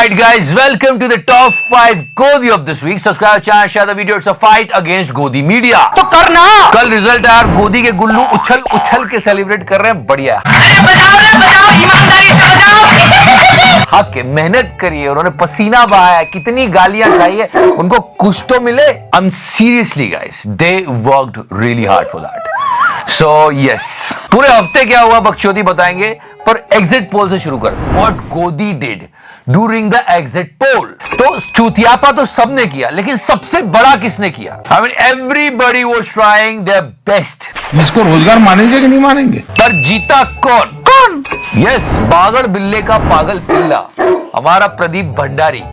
Alright guys, welcome to the top 5 Godi of this week. Subscribe channel, share the video. It's a fight against Godi media. तो करना। कल result है यार, गोदी के गुल्लू उछल उछल के सेलिब्रेट कर रहे हैं, बढ़िया। बजाओ, ईमानदारी से बजाओ। हक है, मेहनत करिए, उन्होंने पसीना बहाया है, कितनी गालियां खाई है, उनको कुछ तो मिले। I'm seriously guys, they worked really hard for that. So yes, पूरे हफ्ते क्या हुआ बकचोदी बताएंगे, पर एग्जिट पोल से शुरू कर। What Godi did during the exit poll? तो चूतियापा तो सबने किया, लेकिन सबसे बड़ा किसने किया? I mean everybody was trying their best. इसको रोजगार मानेंगे कि नहीं मानेंगे? पर जीता कौन? यस, बागड़ बिल्ले का पागल पिल्ला, हमारा Pradeep Bhandari.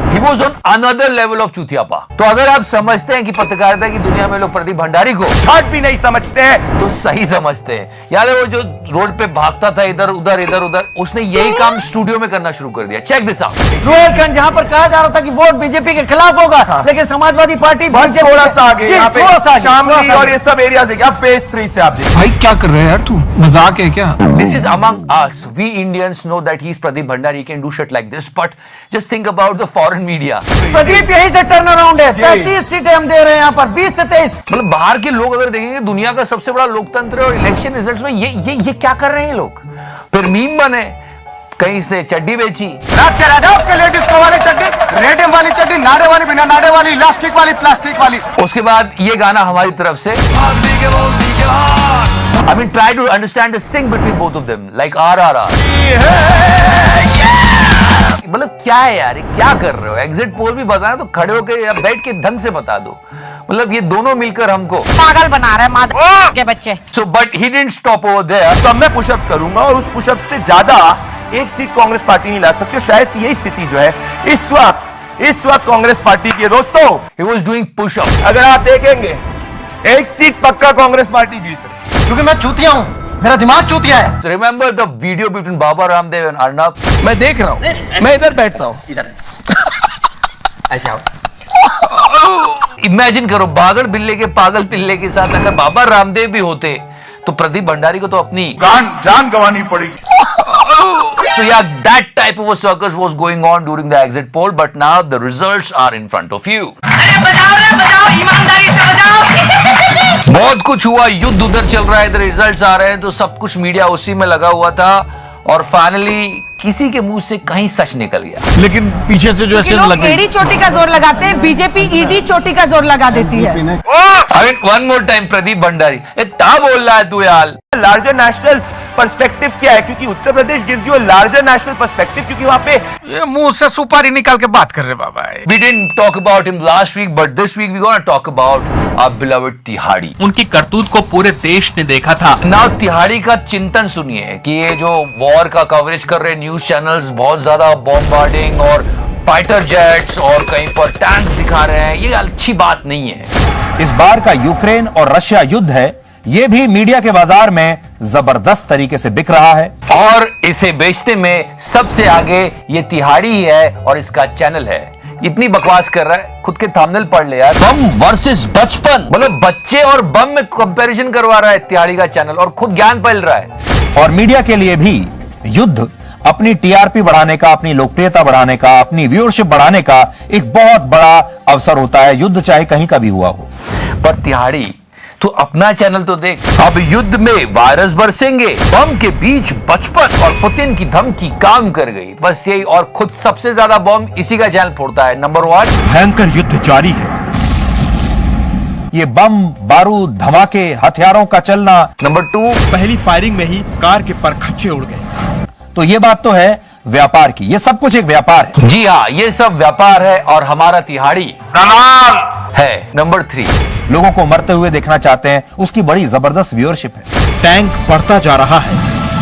He was on another level of चूतियापा। तो अगर आप समझते हैं कि पत्रकारिता की दुनिया में लोग प्रदीप भंडारी को हाथ भी नहीं समझते हैं, तो सही समझते हैं। याद है वो जो रोड पे भागता था इधर उधर, उसने यही काम स्टूडियो में करना शुरू कर दिया। Check this out. रोहिलखंड जहां पर कहा जा रहा था कि वोट बीजेपी के खिलाफ होगा, लेकिन समाजवादी पार्टी थोड़ा सा आगे यहाँ पे शामली और ये सब एरिया से क्या फेज 3 से आप देखिए। भाई क्या कर रहे हैं यार, तू मजाक है क्या? This is among us. We Indians know that he's Pradeep Bhandari. He can do shit like this. But just think about the foreign media. Pradeep यही से टर्न अराउंड है। 35 सीटें हम दे रहे हैं यहाँ पर, 20 से 23। मतलब बाहर के लोग अगर देखेंगे, दुनिया का सबसे बड़ा लोकतंत्र और इलेक्शन रिजल्ट्स में ये क्या कर रहे हैं ये लोग? फिर मीम बने, कहीं इसने चड्डी बेची। लेडीज को वाली चड्डी, रेडियम वाली चड्डी, नाड़े वाली, बिना नाड़े वाली, इलास्टिक वाली, प्लास्टिक वाली। उसके बाद ये गाना हमारी तरफ से। I mean, try to understand the sync between both of them, like RRR. मतलब क्या है यार, ये क्या कर रहे हो? एग्जिट पोल भी बताना तो खड़े होकर या बैठ के ढंग से बता दो। मतलब ये दोनों मिलकर हमको पागल बना रहे हैं मादर के बच्चे। So but he didn't stop over there. तो मैं पुशअप करूंगा और उस पुशअप से ज्यादा एक सीट कांग्रेस पार्टी नहीं ला सकती। शायद यही स्थिति जो है इस वक्त कांग्रेस पार्टी की। दोस्तों, He was doing push-ups. अगर आप देखेंगे एक सीट पक्का कांग्रेस पार्टी जीत रही, क्योंकि मैं चूतिया हूँ, मेरा दिमाग चूतिया है। So remember the video between Baba Ramdev and Arnab? मैं देख रहा हूँ, मैं इधर बैठता हूँ। ऐसे आओ। इमेजिन करो, बागड़ बिल्ले के पागल पिल्ले के साथ अगर बाबा रामदेव भी होते तो प्रदीप भंडारी को तो अपनी जान गंवानी पड़ेगी। So yeah, that type of a circus was going on during the exit poll, but now the results are in front of you. बजाओ, ईमानदारी से बजाओ। बहुत कुछ हुआ, युद्ध उधर चल रहा है, इधर रिजल्ट्स आ रहे हैं, तो सब कुछ मीडिया उसी में लगा हुआ था और फाइनली किसी के मुंह से कहीं सच निकल गया। लेकिन पीछे से जो ऐसे लोग एड़ी चोटी का जोर लगाते हैं, बीजेपी ईडी चोटी का जोर लगा देती है। I mean, one more time, Pradeep Bhandari, क्या बोल रहा है तू यार? लार्जर नेशनल पर्सपेक्टिव क्या है? क्योंकि Uttar Pradesh gives you a larger national perspective, क्योंकि वहां पे ये मुंह से सुपारी निकाल के बात कर रहे बाबा। We didn't talk about him last week, but this week we gonna talk about our beloved तिहाड़ी। उनकी करतूत को पूरे देश ने देखा था। Now तिहाड़ी का चिंतन सुनिए कि ये जो वॉर का कवरेज कर रहे न्यूज चैनल्स, बहुत ज्यादा बॉम्बार्डिंग और फाइटर जेट्स और कहीं पर टैंक्स दिखा रहे हैं, ये अच्छी बात नहीं है। इस बार का यूक्रेन और रशिया युद्ध है, ये भी मीडिया के बाजार में जबरदस्त तरीके से बिक रहा है और इसे बेचने में सबसे आगे ये तिहाड़ी ही है और इसका चैनल है। इतनी बकवास कर रहा है, खुद के थंबनेल पढ़ ले यार। बम वर्सेस बचपन, मतलब बच्चे और बम में कंपैरिजन करवा रहा है तिहाड़ी का चैनल और खुद ज्ञान पढ़ रहा है। और मीडिया के लिए भी युद्ध अपनी टीआरपी बढ़ाने का, अपनी लोकप्रियता बढ़ाने का, अपनी व्यूअरशिप बढ़ाने का एक बहुत बड़ा अवसर होता है, युद्ध चाहे कहीं का भी हुआ हो। पर तिहाड़ी तो अपना चैनल तो देख, अब युद्ध में वायरस बरसेंगे, बम के बीच बचपन और पुतिन की धमकी काम कर गई, बस यही। और खुद सबसे ज्यादा बम इसी का चैनल फोड़ता है। नंबर 1, भयंकर युद्ध जारी है, ये बम, बारूद, धमाके, हथियारों का चलना। नंबर 2, पहली फायरिंग में ही कार के परखच्चे उड़ गए। तो ये बात तो है व्यापार की, ये सब कुछ एक व्यापार है। जी हाँ, ये सब व्यापार है और हमारा तिहाड़ी है। नंबर 3, लोगों को मरते हुए देखना चाहते हैं, उसकी बड़ी जबरदस्त व्यूअरशिप है। टैंक बढ़ता जा रहा है,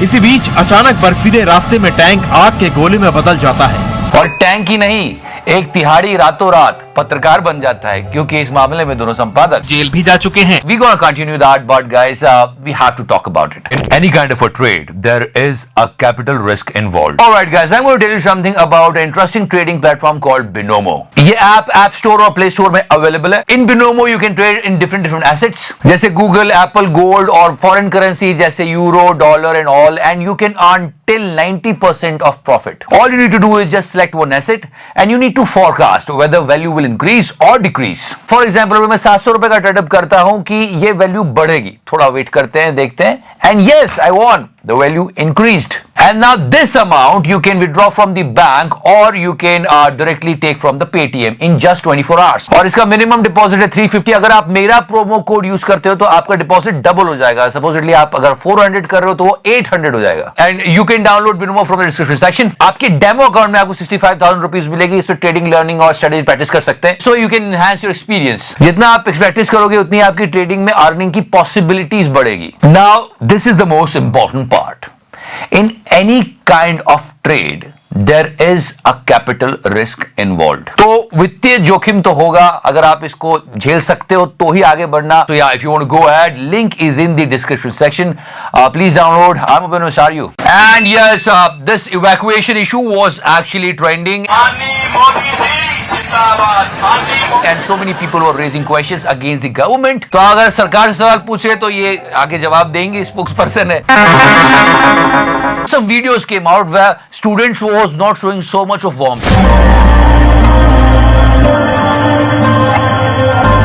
इसी बीच अचानक बर्फीले रास्ते में टैंक आग के गोले में बदल जाता है। और टैंक ही नहीं, एक तिहाड़ी रातों रात पत्रकार बन जाता है, क्योंकि इस मामले में दोनों संपादक जेल भी जा चुके हैं। We gonna continue that, but guys, we have to talk about it. In any kind of a trade, there is a capital risk involved. All right, guys, I'm going to tell you something about an interesting trading platform called Binomo. ये App Store और Play Store में available है. In Binomo, you can trade in different assets, जैसे Google, Apple, Gold और foreign currency जैसे Euro, Dollar and all, and you can earn till 90% of profit. All you need to do is just select one asset and you need to forecast whether value will increase or decrease. For example, अगर मैं 700 रुपए का ट्रेडअप करता हूं कि ये value बढ़ेगी, थोड़ा वेट करते हैं, देखते हैं, and yes, I won. The value increased. And now this amount you can withdraw from the bank or you can directly take from the Paytm in just 24 hours. और इसका मिनिमम डिपॉजिट है 350. अगर आप मेरा प्रोमो कोड यूज करते हो तो आपका डिपॉजिट डबल हो जाएगा. सपोजिटली आप अगर 400 कर रहे हो तो वो 800 हो जाएगा. And you can download Binomo from the description section. आपके डेमो अकाउंट में आपको 65,000 रुपीज मिलेगी. इस पर ट्रेडिंग, लर्निंग और स्ट्रेटेजी प्रैक्टिस कर सकते हैं. So you can enhance your experience. जितना आप प्रैक्टिस करोगे उतनी आपकी ट्रेडिंग में अर्निंग की पॉसिबिलिटीज बढ़ेगी. Now this is the most important part. In any kind of trade, there is a capital risk involved. तो वित्तीय जोखिम तो होगा. अगर आप इसको झेल सकते हो तो ही आगे बढ़ना. So yeah, if you want to go ahead, link is in the description section. Please download. I'm Abhinav Saryu. And yes, this evacuation issue was actually trending. And so many people were raising questions against the government. तो अगर सरकार से सवाल पूछे तो ये आगे जवाब देंगे. स्पोक्सपर्सन है. Some videos came out where students was not showing so much of warmth.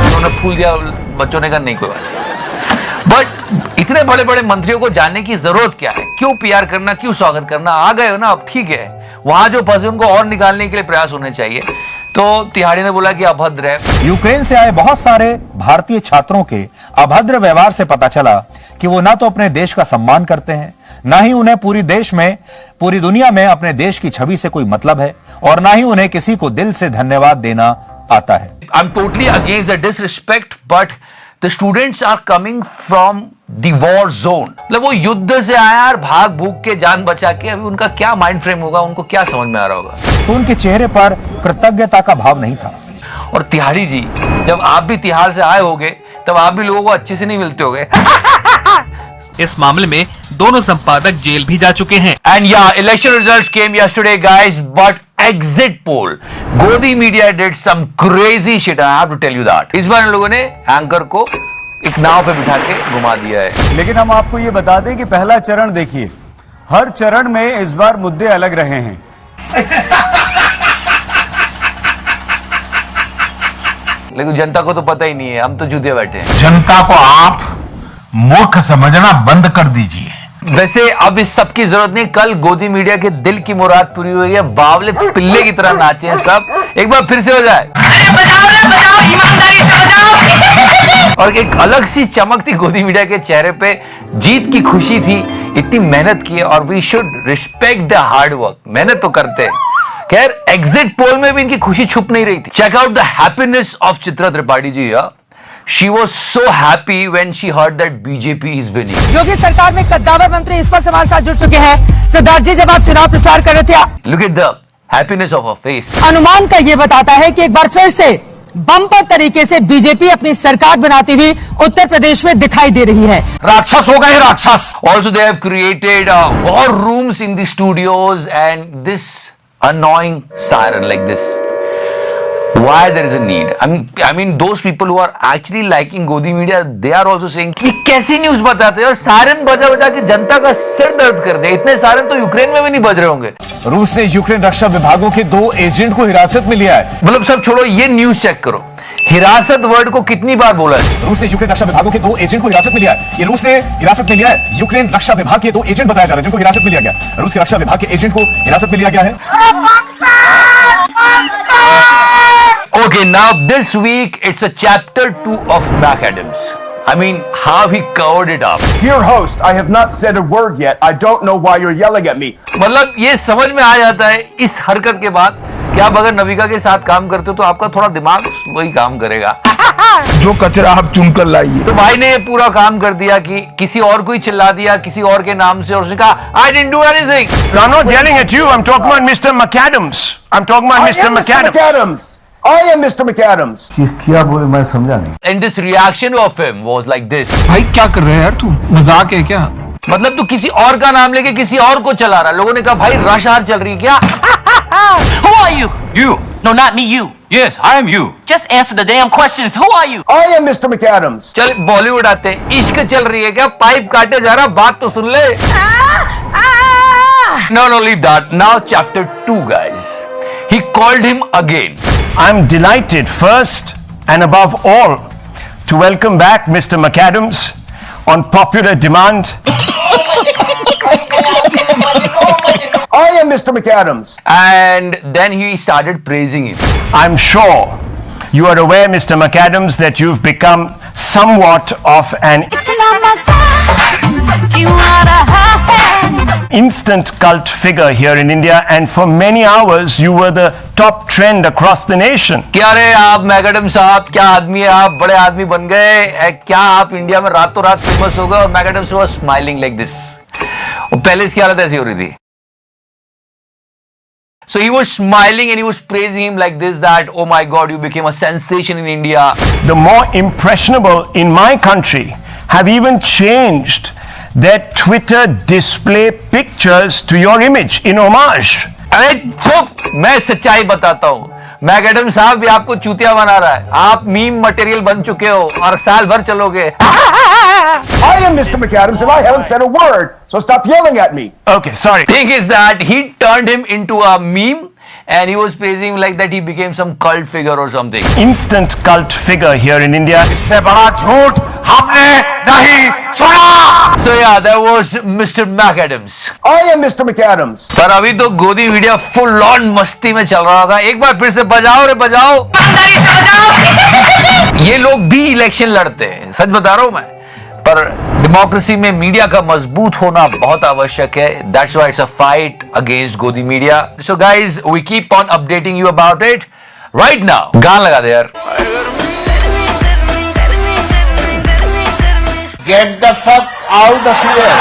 उन्होंने फूल दिया, बच्चों ने कहा नहीं कोई बात. बट इतने बड़े बड़े मंत्रियों को जानने की जरूरत क्या है? क्यों पीआर करना, क्यों स्वागत करना? आ गए हो ना, अब ठीक है. वहां जो फंसे उनको और निकालने के लिए प्रयास होने चाहिए. तो तिहाड़ी ने बोला कि अभद्र है. यूक्रेन से आए बहुत सारे भारतीय छात्रों के अभद्र व्यवहार से पता चला कि वो ना तो अपने देश का सम्मान करते हैं, ना ही उन्हें पूरी दुनिया में अपने देश की छवि से कोई मतलब है, और ना ही उन्हें किसी को दिल से धन्यवाद देना आता है. I am totally against the disrespect, but the students are coming from the war zone. मतलब वो युद्ध से आया और भाग भूग के जान बचा के. अभी उनका क्या माइंड फ्रेम होगा, उनको क्या समझ में आ रहा होगा. तो उनके चेहरे पर कृतज्ञता का भाव नहीं था. और तिहाड़ी जी, जब आप भी तिहाड़ से आए होगे तब आप भी लोगों को अच्छे से नहीं मिलते होगे. इस मामले में दोनों संपादक जेल भी जा चुके हैं. And yeah, election results came yesterday, guys, but exit poll, Godi Media did some crazy shit. I have to tell you that. इस बार इन लोगों ने एंकर को एक नाव पे बिठा के घुमा दिया है. लेकिन हम आपको ये बता दें कि पहला चरण देखिए, हर चरण में इस बार मुद्दे अलग रहे हैं. लेकिन जनता को तो पता ही नहीं है. हम तो जुदे बैठे हैं. जनता को आप मूर्ख समझना बंद कर दीजिए. वैसे अब इस सब की जरूरत नहीं. कल गोदी मीडिया के दिल की मुराद पूरी हुई है. बावले पिल्ले की तरह नाचे हैं सब. एक बार फिर से हो जाए. और एक अलग सी चमक थी गोदी मीडिया के चेहरे पे. जीत की खुशी थी. इतनी मेहनत की है और we should respect the hard work. मेहनत तो करते हैं. खैर, एग्जिट पोल में भी इनकी खुशी छुप नहीं रही थी. Check out the happiness of Chitra Tripathi ji. She was so happy when she heard that BJP is winning. योगी सरकार में कद्दावर मंत्री इस वक्त हमारे साथ जुड़ चुके हैं. सिद्धार्थ जी, जब आप चुनाव प्रचार कर रहे थे, Look at the happiness of her face. अनुमान का ये बताता है कि एक बार फिर से बम्पर तरीके से बीजेपी अपनी सरकार बनाती हुई उत्तर प्रदेश में दिखाई दे रही है. राक्षस हो गए राक्षस. Also they have created war rooms in the studios and this annoying siren like this. Why there is a need? I mean those people who are actually liking Godi Media, they are also saying कि कैसी news बताते हैं और siren बजा बजा के जनता का सिर दर्द कर दे. इतने सायरन तो यूक्रेन में भी नहीं बज रहे होंगे. रूस ने यूक्रेन रक्षा विभागों के 2 एजेंट को हिरासत में लिया है. मतलब सब छोड़ो, ये न्यूज चेक करो. हिरासत वर्ड को कितनी बार बोला है. रूस ने यूक्रेन रक्षा विभागों के 2 एजेंट को हिरासत में लिया है. ये रूस ने हिरासत में लिया है. यूक्रेन रक्षा विभाग के 2 एजेंट बताया जा रहा है जिनको हिरासत में लिया गया. रूस के रक्षा विभाग के एजेंट को हिरासत में लिया गया है. Okay, now this week it's a chapter 2 of McAdams. I mean, how he covered it up. Dear host, I have not said a word yet. I don't know why you're yelling at me. मतलब ये समझ में आ जाता है इस हरकत के बाद कि आप अगर नविका के साथ काम करते हो तो आपका थोड़ा दिमाग वही काम करेगा। जो कचरा आप चुनकर लाइए। तो भाई ने पूरा काम कर दिया कि किसी और को ही चिल्ला दिया किसी और के नाम से और उसने कहा I didn't do anything. I'm not yelling at you. I'm talking about Mr. McAdams. I'm talking about Mr. McAdams. I am Mr. McAdams. क्या बोले मैं समझा नहीं। And this reaction of him was like this. भाई क्या कर रहे हैं यार तू, मजाक है क्या? मतलब तू किसी और का नाम लेके किसी और को चला रहा है। लोगों ने कहा भाई रश आर चल रही है क्या? Who are you? You. No, not me, you. Yes, I am you. Just answer the damn questions. Who are you? I am Mr. McAdams. चल बॉलीवुड आते हैं। इश्क चल रही है क्या? पाइप काटे जा रहा, बात तो सुन ले। No, leave that. Now chapter 2, guys. He called him again. I'm delighted first and above all to welcome back Mr. McAdams on popular demand. I am Mr. McAdams. And then he started praising him. I'm sure you are aware, Mr. McAdams, that you've become somewhat of an instant cult figure here in India, and for many hours you were the top trend across the nation. क्या रे आप मैकएडम साहब, क्या आदमी है आप, बड़े आदमी बन गए क्या आप? इंडिया में रातों रात फेमस हो गए। और मैकएडम वाज स्माइलिंग लाइक दिस। और पहले इसकी हालत ऐसी हो रही थी। So he was smiling and he was praising him like this, that oh my god, you became a sensation in India. The more impressionable in my country have even changed their Twitter display pictures to your image in homage. अरे चुप, मैं सच्चाई बताता हूँ। मैकएडम साहब भी आपको चूतिया बना रहा है। आप मीम मटेरियल बन चुके हो और साल भर चलोगे। I am Mr. McAdams and I haven't said a word, so stop yelling at me. Okay, sorry. Thing is that he turned him into a meme and he was praising him like that he became some cult figure or something. Instant cult figure here in India. इससे बड़ा झूठ हमने नहीं सुना। So yeah, that was Mr. McAdams. I am Mr. McAdams. पर अभी तो गोदी मीडिया फुल ऑन मस्ती में चल रहा होगा। एक बार फिर से बजाओ रे बजाओ। ये लोग भी इलेक्शन लड़ते हैं, सच बता रहा हूं मैं। पर डेमोक्रेसी में मीडिया का मजबूत होना बहुत आवश्यक है। That's why it's a fight against godi media. So guys, we keep on updating you about it right now. गाना लगा दे यार। Get the fuck out of here.